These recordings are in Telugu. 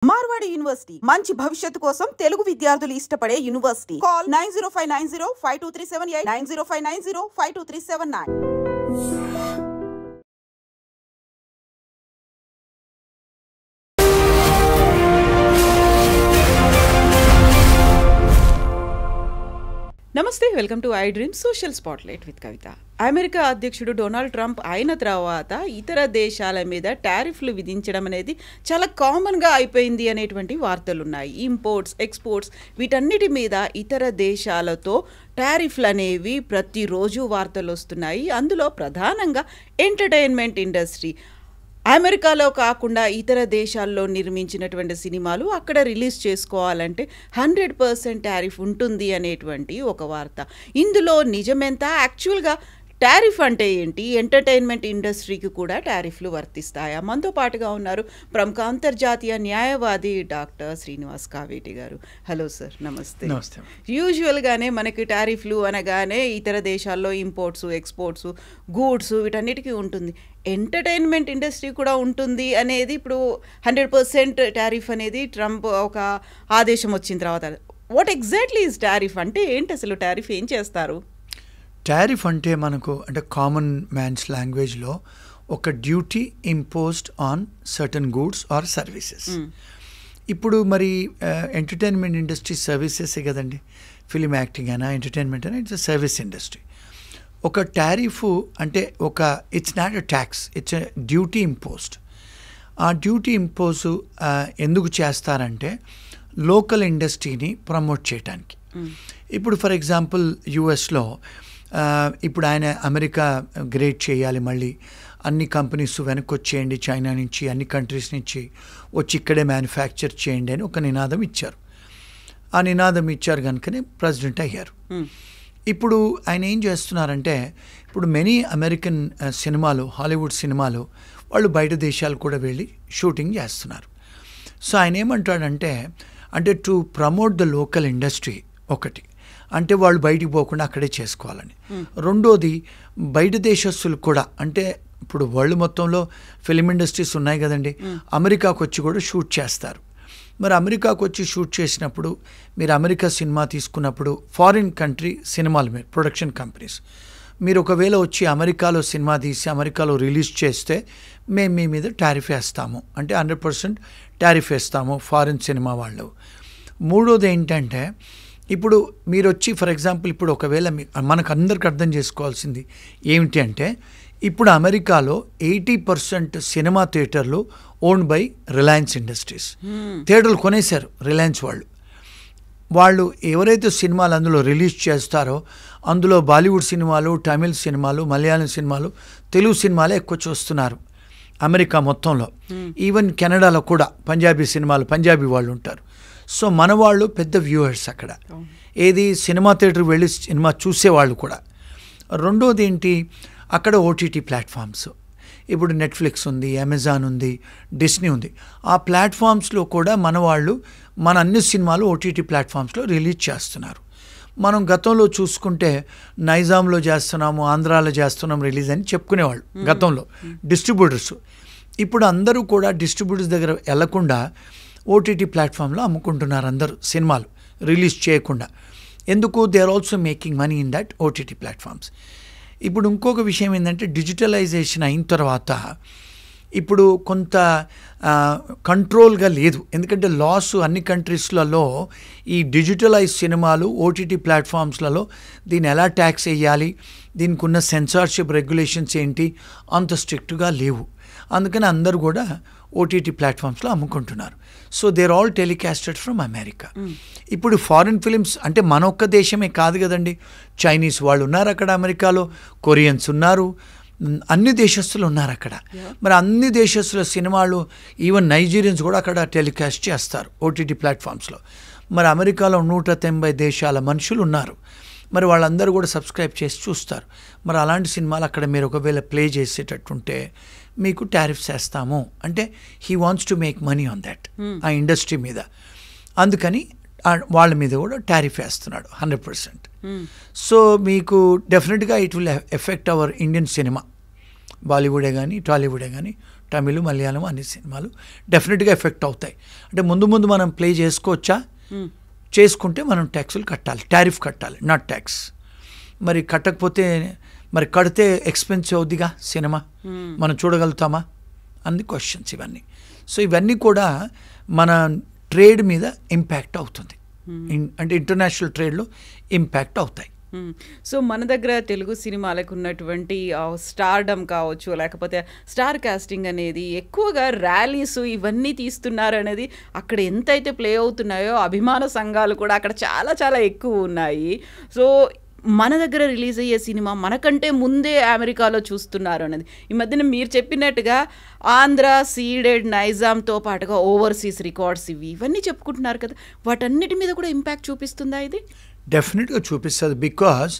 మార్వాడి యూనివర్సిటీ మంచి భవిష్యత్తు కోసం తెలుగు విద్యార్థులు ఇష్టపడే యూనివర్సిటీ. కాల్ 9059052378 9059052379. నమస్తే, welcome to I dream social spotlight with Kavitha. America అధ్యక్షుడు డొనాల్డ్ ట్రంప్ అయిన తర్వాత ఇతర దేశాల మీద టారిఫ్లు విధించడం అనేది చాలా కామన్గా అయిపోయింది అనేటువంటి వార్తలు ఉన్నాయి. ఇంపోర్ట్స్, ఎక్స్పోర్ట్స్ వీటన్నిటి మీద ఇతర దేశాలతో టారిఫ్లు అనేవి ప్రతిరోజు వార్తలు వస్తున్నాయి. అందులో ప్రధానంగా ఎంటర్టైన్మెంట్ ఇండస్ట్రీ, అమెరికాలో కాకుండా ఇతర దేశాల్లో నిర్మించినటువంటి సినిమాలు అక్కడ రిలీజ్ చేసుకోవాలంటే 100% టారిఫ్ ఉంటుంది అనేటువంటి ఒక వార్త. ఇందులో నిజమెంత? యాక్చువల్గా టారిఫ్ అంటే ఏంటి? ఎంటర్టైన్మెంట్ ఇండస్ట్రీకి కూడా టారిఫ్లు వర్తిస్తాయా? మనతో పాటుగా ఉన్నారు ప్రముఖ అంతర్జాతీయ న్యాయవాది డాక్టర్ శ్రీనివాస్ కావేటి గారు. హలో సార్, నమస్తే. నమస్తే. యూజువల్గానే మనకి టారిఫ్లు అనగానే ఇతర దేశాల్లో ఇంపోర్ట్స్, ఎక్స్పోర్ట్స్, గూడ్స్ వీటన్నిటికీ ఉంటుంది. ఎంటర్టైన్మెంట్ ఇండస్ట్రీ కూడా ఉంటుంది అనేది ఇప్పుడు 100% టారిఫ్ అనేది ట్రంప్ ఒక ఆదేశం వచ్చిన తర్వాత. What exactly is tariff? అంటే ఏంటి అసలు? టారిఫ్ ఏం చేస్తారు? టారిఫ్ అంటే మనకు అంటే కామన్ మ్యాన్స్ లాంగ్వేజ్లో ఒక duty imposed on certain goods or services. ఇప్పుడు మరి ఎంటర్టైన్మెంట్ ఇండస్ట్రీ సర్వీసెసే కదండి. ఫిలిం యాక్టింగ్ అయినా ఎంటర్టైన్మెంట్ అయినా ఇట్స్ సర్వీస్ ఇండస్ట్రీ. ఒక టారిఫ్ అంటే it's not a tax, it's a duty imposed. ఆ డ్యూటీ ఇంపోజ్ ఎందుకు చేస్తారంటే లోకల్ ఇండస్ట్రీని ప్రమోట్ చేయడానికి. ఇప్పుడు ఫర్ ఎగ్జాంపుల్ యుఎస్లో ఇప్పుడు ఆయన అమెరికా గ్రేట్ చేయాలి, మళ్ళీ అన్ని కంపెనీస్ వెనక్కి వచ్చేయండి, చైనా నుంచి అన్ని కంట్రీస్ నుంచి వచ్చి ఇక్కడే మ్యానుఫ్యాక్చర్ చేయండి అని ఒక నినాదం ఇచ్చారు. ఆ నినాదం ఇచ్చారు కనుకనే ప్రెసిడెంట్ అయ్యారు. ఇప్పుడు ఆయన ఏం చేస్తున్నారంటే ఇప్పుడు మెనీ అమెరికన్ సినిమాలు, హాలీవుడ్ సినిమాలు వాళ్ళు బయట దేశాలు కూడా వెళ్ళి షూటింగ్ చేస్తున్నారు. సో ఆయన ఏమంటాడంటే అంటే to promote the local industry ఒకటి, అంటే వాళ్ళు బయటికి పోకుండా అక్కడే చేసుకోవాలని. రెండోది బయట దేశస్తులు కూడా, అంటే ఇప్పుడు వరల్డ్ మొత్తంలో ఫిలిం ఇండస్ట్రీస్ ఉన్నాయి కదండి, అమెరికాకు వచ్చి కూడా షూట్ చేస్తారు. మరి అమెరికాకు వచ్చి షూట్ చేసినప్పుడు మీరు అమెరికా సినిమా తీసుకున్నప్పుడు ఫారిన్ కంట్రీ సినిమాలు మీరు ప్రొడక్షన్ కంపెనీస్ మీరు ఒకవేళ వచ్చి అమెరికాలో సినిమా తీసి అమెరికాలో రిలీజ్ చేస్తే మేము మీ మీద టారిఫ్ వేస్తాము, అంటే 100% టారిఫ్ వేస్తాము ఫారిన్ సినిమా వాళ్ళు. మూడోది ఏంటంటే ఇప్పుడు మీరు వచ్చి ఫర్ ఎగ్జాంపుల్ ఇప్పుడు ఒకవేళ మనకు అందరికి అర్థం చేసుకోవాల్సింది ఏమిటి అంటే ఇప్పుడు అమెరికాలో 80% సినిమా థియేటర్లు ఓన్డ్ బై రిలయన్స్ ఇండస్ట్రీస్. థియేటర్లు కొనేశారు రిలయన్స్ వాళ్ళు ఎవరైతే సినిమాలు అందులో రిలీజ్ చేస్తారో అందులో బాలీవుడ్ సినిమాలు, తమిళ్ సినిమాలు, మలయాళం సినిమాలు, తెలుగు సినిమాలే ఎక్కువ చూస్తున్నారు అమెరికా మొత్తంలో. ఈవెన్ కెనడాలో కూడా పంజాబీ సినిమాలు, పంజాబీ వాళ్ళు ఉంటారు. సో మన వాళ్ళు పెద్ద వ్యూవర్స్ అక్కడ, ఏది సినిమా థియేటర్ వెళ్ళి సినిమా చూసేవాళ్ళు కూడా. రెండోది ఏంటి, అక్కడ ఓటీటీ ప్లాట్ఫామ్స్, ఇప్పుడు నెట్ఫ్లిక్స్ ఉంది, అమెజాన్ ఉంది, డిస్నీ ఉంది. ఆ ప్లాట్ఫామ్స్లో కూడా మన వాళ్ళు మన అన్ని సినిమాలు ఓటీటీ ప్లాట్ఫామ్స్లో రిలీజ్ చేస్తున్నారు. మనం గతంలో చూసుకుంటే నైజాంలో చేస్తున్నాము, ఆంధ్రాలో చేస్తున్నాం రిలీజ్ అని చెప్పుకునేవాళ్ళు గతంలో డిస్ట్రిబ్యూటర్స్. ఇప్పుడు అందరూ కూడా డిస్ట్రిబ్యూటర్స్ దగ్గర వెళ్లకుండా ఓటీటీ ప్లాట్ఫామ్లో అమ్ముకుంటున్నారు అందరూ సినిమాలు రిలీజ్ చేయకుండా. ఎందుకు? They are also making money in that OTT platforms. ఇప్పుడు ఇంకొక విషయం ఏంటంటే డిజిటలైజేషన్ అయిన తర్వాత ఇప్పుడు కొంత కంట్రోల్గా లేదు, ఎందుకంటే లాస్ అన్ని కంట్రీస్లలో ఈ డిజిటలైజ్ సినిమాలు ఓటీటీ ప్లాట్ఫామ్స్లలో దీన్ని ఎలా ట్యాక్స్ వేయాలి, దీనికి ఉన్న సెన్సార్షిప్ రెగ్యులేషన్స్ ఏంటి అంత స్ట్రిక్ట్గా లేవు. అందుకని అందరూ కూడా ఓటీటీ ప్లాట్ఫామ్స్లో అమ్ముకుంటున్నారు. So they're all telecasted from America. ఇప్పుడు ఫారిన్ ఫిలిమ్స్ అంటే మన ఒక్క దేశమే కాదు కదండి, చైనీస్ వాళ్ళు ఉన్నారు అక్కడ అమెరికాలో, కొరియన్స్ ఉన్నారు, అన్ని దేశస్తులు ఉన్నారు అక్కడ. మరి అన్ని దేశస్తుల సినిమాలు ఈవెన్ నైజీరియన్స్ కూడా అక్కడ టెలికాస్ట్ చేస్తారు ఓటీటీ ప్లాట్ఫామ్స్లో. మరి అమెరికాలో 190 దేశాల మనుషులు ఉన్నారు, మరి వాళ్ళందరూ కూడా సబ్స్క్రైబ్ చేసి చూస్తారు. మరి అలాంటి సినిమాలు అక్కడ మీరు ఒకవేళ ప్లే చేసేటట్టుంటే మీకు టారిఫ్స్ వేస్తాము అంటే he wants to make money on that, ఆ ఇండస్ట్రీ మీద. అందుకని వాళ్ళ మీద కూడా టారిఫ్ వేస్తున్నాడు 100%. సో మీకు డెఫినెట్గా it will affect our Indian cinema, బాలీవుడే కానీ టాలీవుడే కానీ తమిళ్, మలయాళం అన్ని సినిమాలు డెఫినెట్గా ఎఫెక్ట్ అవుతాయి. అంటే ముందు ముందు మనం ప్లే చేసుకోవచ్చా? చేసుకుంటే మనం ట్యాక్సులు కట్టాలి, టారిఫ్ కట్టాలి, నాట్ ట్యాక్స్. మరి కట్టకపోతే మరి కడితే ఎక్స్పెన్సివ్ అవుద్దిగా సినిమా, మనం చూడగలుగుతామా అన్ని క్వశ్చన్స్ ఇవన్నీ. సో ఇవన్నీ కూడా మన ట్రేడ్ మీద ఇంపాక్ట్ అవుతుంది, అంటే ఇంటర్నేషనల్ ట్రేడ్లో ఇంపాక్ట్ అవుతాయి. సో మన దగ్గర తెలుగు సినిమాలకు ఉన్నటువంటి స్టార్డమ్ కావచ్చు, లేకపోతే స్టార్ కాస్టింగ్ అనేది ఎక్కువగా ర్యాలీస్ ఇవన్నీ తీస్తున్నారు అనేది అక్కడ ఎంతైతే ప్లే అవుతున్నాయో అభిమాన సంఘాలు కూడా అక్కడ చాలా చాలా ఎక్కువ ఉన్నాయి. సో మన దగ్గర రిలీజ్ అయ్యే సినిమా మనకంటే ముందే అమెరికాలో చూస్తున్నారు అనేది. ఈ మధ్యన మీరు చెప్పినట్టుగా ఆంధ్ర, సీడెడ్, నైజాంతో పాటుగా ఓవర్సీస్ రికార్డ్స్ ఇవన్నీ చెప్పుకుంటున్నారు కదా, వాటన్నిటి మీద కూడా ఇంపాక్ట్ చూపిస్తుందా ఇది? డెఫినెట్గా చూపిస్తుంది. బికాజ్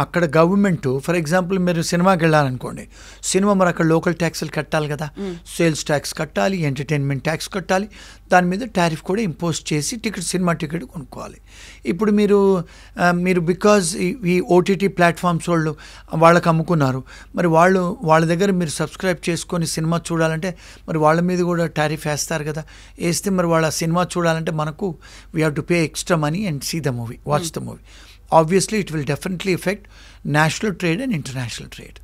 అక్కడ గవర్నమెంట్, ఫర్ ఎగ్జాంపుల్ మీరు సినిమాకి వెళ్ళాలనుకోండి, సినిమా మరి అక్కడ లోకల్ ట్యాక్స్లు కట్టాలి కదా, సేల్స్ ట్యాక్స్ కట్టాలి, ఎంటర్టైన్మెంట్ ట్యాక్స్ కట్టాలి, దాని మీద టారిఫ్ కూడా ఇంపోజ్ చేసి సినిమా టికెట్ కొనుక్కోవాలి. ఇప్పుడు మీరు బికాజ్ ఈ ఓటీటీ ప్లాట్ఫామ్స్ వాళ్ళకి అమ్ముకున్నారు, మరి వాళ్ళ దగ్గర మీరు సబ్స్క్రైబ్ చేసుకొని సినిమా చూడాలంటే మరి వాళ్ళ మీద కూడా టారిఫ్ వేస్తారు కదా. వేస్తే మరి వాళ్ళ సినిమా చూడాలంటే మనకు we have to pay extra money and see the movie, watch the movie. Obviously it will definitely affect national trade and international trade.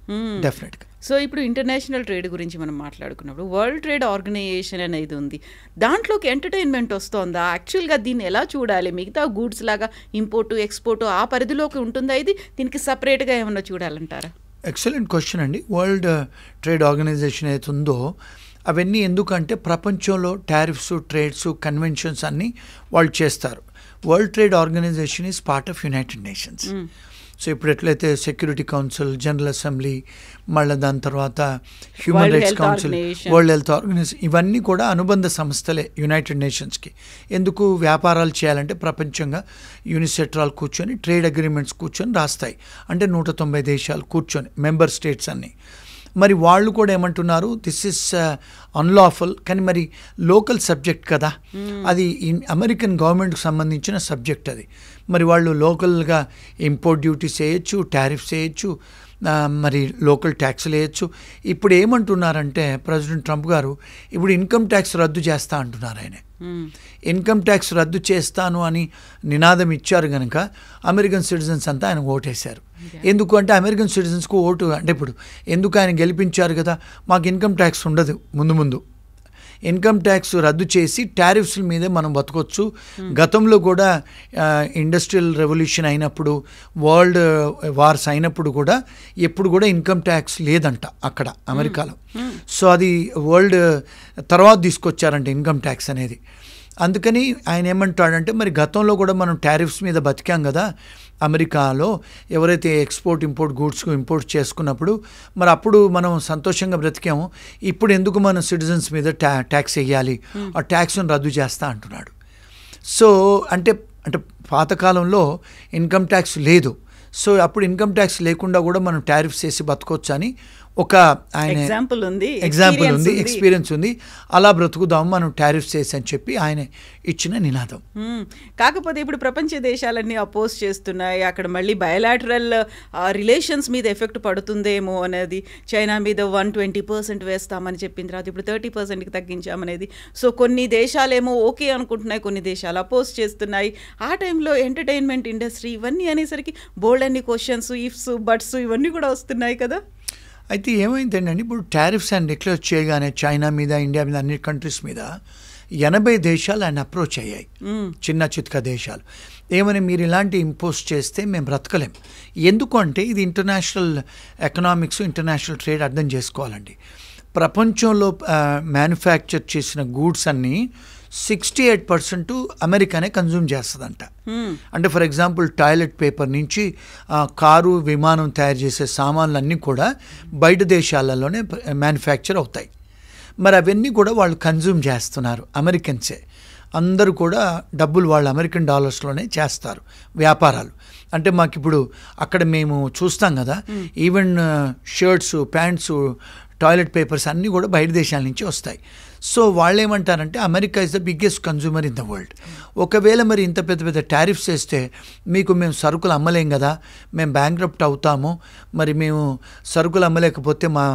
Definitely. So ఇప్పుడు ఇంటర్నేషనల్ ట్రేడ్ గురించి మనం మాట్లాడుకున్నప్పుడు వరల్డ్ ట్రేడ్ ఆర్గనైజేషన్ అనేది ఉంది, దాంట్లోకి ఎంటర్టైన్మెంట్ వస్తుందా? యాక్చువల్గా దీన్ని ఎలా చూడాలి? మిగతా గూడ్స్ లాగా ఇంపోర్టు ఎక్స్పోర్టు ఆ పరిధిలోకి ఉంటుందా ఇది? దీనికి సపరేట్గా ఏమన్నా చూడాలంటారా? ఎక్సలెంట్ క్వశ్చన్ అండి. వరల్డ్ ట్రేడ్ ఆర్గనైజేషన్ అయితే ఉందో అవన్నీ ఎందుకంటే ప్రపంచంలో టారిఫ్స్, ట్రేడ్స్, కన్వెన్షన్స్ అన్నీ వాళ్ళు చేస్తారు. World Trade Organization is part of United Nations. So ఇప్పుడు ఎట్లయితే సెక్యూరిటీ కౌన్సిల్, జనరల్ అసెంబ్లీ, మళ్ళీ దాని తర్వాత Human Rights Council, World Health Organization, ఇవన్నీ కూడా అనుబంధ సంస్థలే యునైటెడ్ నేషన్స్కి. ఎందుకు? వ్యాపారాలు చేయాలంటే ప్రపంచంగా యూనిసెట్రాల్ కూర్చొని ట్రేడ్ అగ్రిమెంట్స్ కూర్చొని రాస్తాయి. అంటే 190 దేశాలు కూర్చొని, మెంబర్ స్టేట్స్ అన్నీ. మరి వాళ్ళు కూడా ఏమంటున్నారు, దిస్ ఇస్ అన్లాఫుల్, కానీ మరి లోకల్ సబ్జెక్ట్ కదా, అది అమెరికన్ గవర్నమెంట్కి సంబంధించిన సబ్జెక్ట్ అది. మరి వాళ్ళు లోకల్గా ఇంపోర్ట్ డ్యూటీస్ వేయచ్చు, టారిఫ్స్ వేయచ్చు, మరి లోకల్ ట్యాక్స్లు వేయచ్చు. ఇప్పుడు ఏమంటున్నారంటే ప్రెసిడెంట్ ట్రంప్ గారు ఇప్పుడు ఇన్కమ్ ట్యాక్స్ రద్దు చేస్తా అంటున్నారు. ఆయన ఇన్కమ్ ట్యాక్స్ రద్దు చేస్తాను అని నినాదం ఇచ్చారు కనుక అమెరికన్ సిటిజన్స్ అంతా ఆయన ఓటేశారు. ఎందుకు అంటే అమెరికన్ సిటిజన్స్కు ఓటు అంటే ఇప్పుడు ఎందుకు ఆయన గెలిపించారు కదా, మాకు ఇన్కమ్ ట్యాక్స్ ఉండదు, ముందు ఇన్కమ్ ట్యాక్స్ రద్దు చేసి టారిఫ్స్ల మీదే మనం బతకొచ్చు. గతంలో కూడా ఇండస్ట్రియల్ రెవల్యూషన్ అయినప్పుడు, వరల్డ్ వార్స్ అయినప్పుడు కూడా ఎప్పుడు కూడా ఇన్కమ్ ట్యాక్స్ లేదంట అక్కడ అమెరికాలో. సో అది వరల్డ్ తర్వాత తీసుకొచ్చారంట ఇన్కమ్ ట్యాక్స్ అనేది. అందుకని ఆయన ఏమంటాడంటే మరి గతంలో కూడా మనం టారిఫ్స్ మీద బతికాం కదా అమెరికాలో, ఎవరైతే ఎక్స్పోర్ట్ ఇంపోర్ట్ గూడ్స్ ఇంపోర్ట్ చేసుకున్నప్పుడు మరి అప్పుడు మనం సంతోషంగా బ్రతికాము, ఇప్పుడు ఎందుకు మన సిటిజన్స్ మీద ట్యాక్స్ వేయాలి, ఆ ట్యాక్స్ను రద్దు చేస్తా అంటున్నాడు. సో అంటే పాతకాలంలో ఇన్కమ్ ట్యాక్స్ లేదు, సో అప్పుడు ఇన్కమ్ ట్యాక్స్ లేకుండా కూడా మనం టారిఫ్స్ చేసి బతకొచ్చు అని ఒక ఆయన ఎగ్జాంపుల్ ఉంది, ఎక్స్పీరియన్స్ ఉంది. అలా బ్రతుకుదాము మనం టారిఫ్స్ చేసి అని చెప్పి ఆయన ఇచ్చిన నినాదం. కాకపోతే ఇప్పుడు ప్రపంచ దేశాలన్నీ అపోజ్ చేస్తున్నాయి, అక్కడ మళ్ళీ బయలాటరల్ రిలేషన్స్ మీద ఎఫెక్ట్ పడుతుందేమో అనేది. చైనా మీద 120% వేస్తామని చెప్పిన తర్వాత ఇప్పుడు 30%కి తగ్గించామనేది. సో కొన్ని దేశాలేమో ఓకే అనుకుంటున్నాయి, కొన్ని దేశాలు అపోజ్ చేస్తున్నాయి. ఆ టైంలో ఎంటర్టైన్మెంట్ ఇండస్ట్రీ ఇవన్నీ అనేసరికి బోల్డ్ అన్ని క్వశ్చన్స్, ఇఫ్స్, బట్స్ ఇవన్నీ కూడా వస్తున్నాయి కదా. అయితే ఏమైందండి, ఇప్పుడు టారిఫ్స్ ఆయన డిక్లేర్ చేయగానే చైనా మీద, ఇండియా మీద, అన్ని కంట్రీస్ మీద 80 దేశాలు ఆయన అప్రోచ్ అయ్యాయి, చిన్న చిత్క దేశాలు. ఏమని, మీరు ఇలాంటి ఇంపోజ్ చేస్తే మేము బ్రతకలేం. ఎందుకు అంటే ఇది ఇంటర్నేషనల్ ఎకనామిక్స్, ఇంటర్నేషనల్ ట్రేడ్ అర్థం చేసుకోవాలండి. ప్రపంచంలో మ్యానుఫ్యాక్చర్ చేసిన గూడ్స్ అన్నీ 68% అమెరికానే కన్జ్యూమ్ చేస్తుందంట. అంటే ఫర్ ఎగ్జాంపుల్ టాయిలెట్ పేపర్ నుంచి కారు, విమానం తయారు చేసే సామాన్లు అన్నీ కూడా బయట దేశాలలోనే మ్యానుఫ్యాక్చర్ అవుతాయి. మరి అవన్నీ కూడా వాళ్ళు కన్జ్యూమ్ చేస్తున్నారు, అమెరికన్సే. అందరూ కూడా డబ్బులు వాళ్ళు అమెరికన్ డాలర్స్లోనే చేస్తారు వ్యాపారాలు. అంటే మాకు ఇప్పుడు అక్కడ మేము చూస్తాం కదా, even shirts, pants, toilet papers అన్నీ కూడా బయట దేశాల నుంచి వస్తాయి. సో వాళ్ళు ఏమంటారంటే America is the biggest consumer in the world. ఒకవేళ మరి ఇంత పెద్ద పెద్ద టారిఫ్స్ వేస్తే మీకు మేము సరుకులు అమ్మలేం కదా, మేము బ్యాంక్రప్ట్ అవుతాము, మరి మేము సరుకులు అమ్మలేకపోతే మా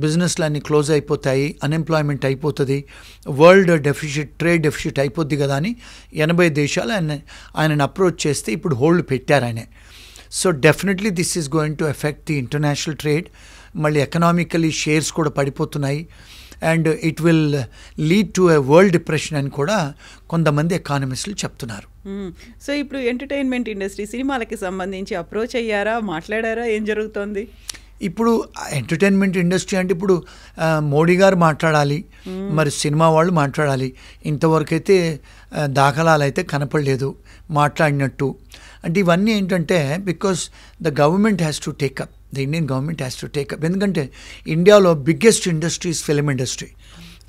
బిజినెస్లు అన్నీ క్లోజ్ అయిపోతాయి, అన్ఎంప్లాయ్మెంట్ అయిపోతుంది, వరల్డ్ డెఫిసిట్, ట్రేడ్ డెఫిసిట్ అయిపోద్ది కదా అని 80 దేశాలు ఆయనను అప్రోచ్ చేస్తే ఇప్పుడు హోల్డ్ పెట్టారు ఆయన. So definitely this is going to effect the international trade. మళ్ళీ ఎకనామికలీ షేర్స్ కూడా పడిపోతున్నాయి and it will lead to a world depression అని కూడా కొంతమంది ఎకానమిస్టులు చెప్తున్నారు. సో ఇప్పుడు ఎంటర్టైన్మెంట్ ఇండస్ట్రీ సినిమాలకి సంబంధించి అప్రోచ్ అయ్యారా, మాట్లాడారా, ఏం జరుగుతోంది? ఇప్పుడు ఎంటర్టైన్మెంట్ ఇండస్ట్రీ అంటే ఇప్పుడు మోడీ గారు మాట్లాడాలి, మరి సినిమా వాళ్ళు మాట్లాడాలి. ఇంతవరకు అయితే దాఖలాలు అయితే కనపడలేదు మాట్లాడినట్టు. అంటే ఇవన్నీ ఏంటంటే because the government has to take up, the Indian government has to take up. ఎందుకంటే ఇండియాలో biggest industries film industry.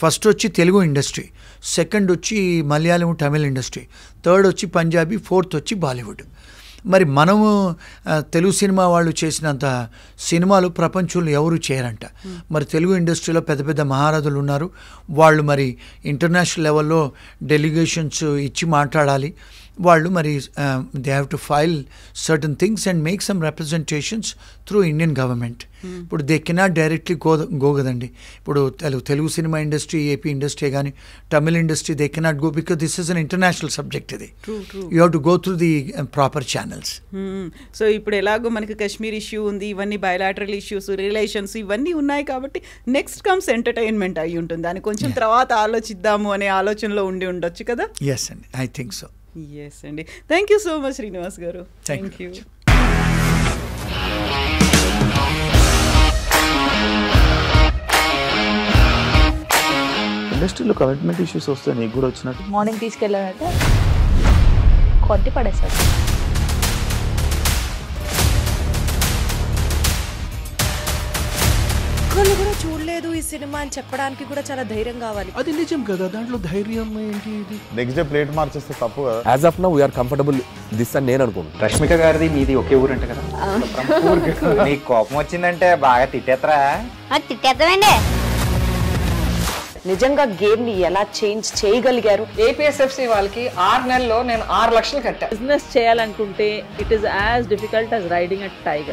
First వచ్చి తెలుగు ఇండస్ట్రీ, సెకండ్ వచ్చి మలయాళం తమిళ్ ఇండస్ట్రీ, థర్డ్ వచ్చి పంజాబీ, ఫోర్త్ వచ్చి బాలీవుడ్. మరి మనము తెలుగు సినిమా వాళ్ళు చేసినంత సినిమాలు ప్రపంచంలో ఎవరు చేయరంట. మరి తెలుగు ఇండస్ట్రీలో పెద్ద పెద్ద మహారాజులు ఉన్నారు, వాళ్ళు మరి ఇంటర్నేషనల్ లెవెల్లో డెలిగేషన్స్ ఇచ్చి మాట్లాడాలి. వాళ్ళు మరి they have to file certain things and make some representations through Indian government. ఇప్పుడు దే కెనాట్ డైరెక్ట్లీ గో కదండి. ఇప్పుడు Telugu cinema industry, AP industry కానీ Tamil industry they cannot go because this is an international subject. ఇది you have to go through the proper channels. So ఇప్పుడు ఎలాగో మనకి కశ్మీర్ ఇష్యూ ఉంది, ఇవన్నీ బయలాటరల్ ఇష్యూస్, రిలేషన్స్ ఇవన్నీ ఉన్నాయి కాబట్టి నెక్స్ట్ కమ్స్ ఎంటర్టైన్మెంట్ అయి ఉంటుంది. దాన్ని కొంచెం తర్వాత ఆలోచిద్దాము అనే ఆలోచనలో ఉండి ఉండొచ్చు కదా. ఎస్ అండి, ఐ థింక్ సో. ఎస్ అండి, thank you so much Srinivas గారు. Thank you. ఇండస్ట్రీలో కమిట్మెంట్ ఇష్యూస్ వస్తే నీకు కూడా వచ్చినట్టు? మార్నింగ్ తీసుకెళ్ళానంటే కొట్టి పడేసారు. ఒక్కళ్ళు కూడా చూడలేదు ఈ సినిమా అని చెప్పడానికి కూడా చాలా ధైర్యం కావాలి. అది నిజం కదా, దాంట్లో ధైర్యం ఏంటి? ఇది నెక్స్ట్ డే ప్లేట్ మార్చేస్తే తప్పు కదా. As of now we're comfortable this అని నేను అనుకుంటున్నాను. రష్మిక గారిది మీది ఒకే ఊరు అంట కదా. నీకు కోపం వచ్చిందంటే బాగా తిట్టేత్తరా? తిట్టేద్దామండి. నిజంగా గేమ్ ని ఎలా చేంజ్ చేయగలిగారు? ఏపీఎస్ఎఫ్సి వాళ్ళకి 6 నెలల్లో నేను 6 లక్షలు కట్టా. బిజినెస్ చేయాలనుకుంటే it is as difficult as riding a tiger.